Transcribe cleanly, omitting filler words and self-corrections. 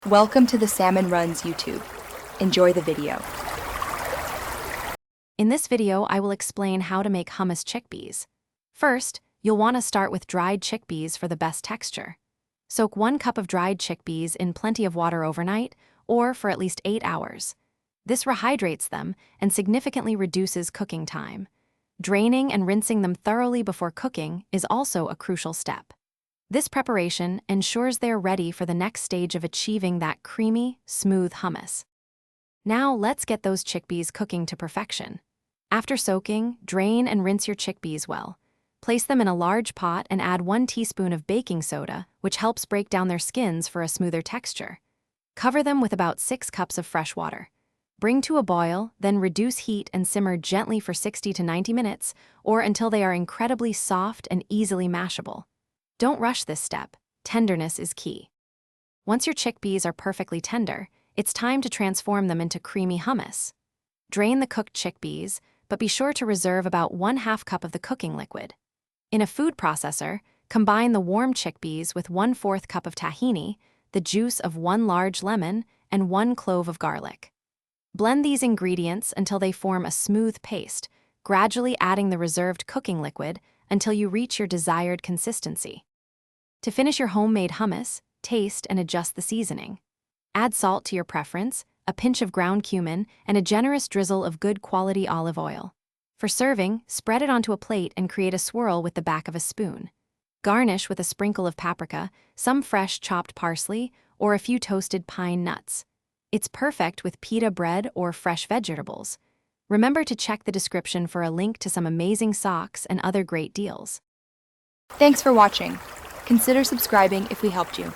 Welcome to the Salmon Runs YouTube. Enjoy the video. In this video, I will explain how to make hummus chickpeas. First, you'll want to start with dried chickpeas for the best texture. Soak 1 cup of dried chickpeas in plenty of water overnight, or for at least 8 hours. This rehydrates them and significantly reduces cooking time. Draining and rinsing them thoroughly before cooking is also a crucial step. This preparation ensures they are ready for the next stage of achieving that creamy, smooth hummus. Now let's get those chickpeas cooking to perfection. After soaking, drain and rinse your chickpeas well. Place them in a large pot and add 1 teaspoon of baking soda, which helps break down their skins for a smoother texture. Cover them with about 6 cups of fresh water. Bring to a boil, then reduce heat and simmer gently for 60 to 90 minutes, or until they are incredibly soft and easily mashable. Don't rush this step. Tenderness is key. Once your chickpeas are perfectly tender, it's time to transform them into creamy hummus. Drain the cooked chickpeas, but be sure to reserve about 1/2 cup of the cooking liquid. In a food processor, combine the warm chickpeas with 1/4 cup of tahini, the juice of 1 large lemon, and 1 clove of garlic. Blend these ingredients until they form a smooth paste, gradually adding the reserved cooking liquid until you reach your desired consistency. To finish your homemade hummus, taste and adjust the seasoning. Add salt to your preference, a pinch of ground cumin, and a generous drizzle of good quality olive oil. For serving, spread it onto a plate and create a swirl with the back of a spoon. Garnish with a sprinkle of paprika, some fresh chopped parsley, or a few toasted pine nuts. It's perfect with pita bread or fresh vegetables. Remember to check the description for a link to some amazing socks and other great deals. Thanks for watching. Consider subscribing if we helped you.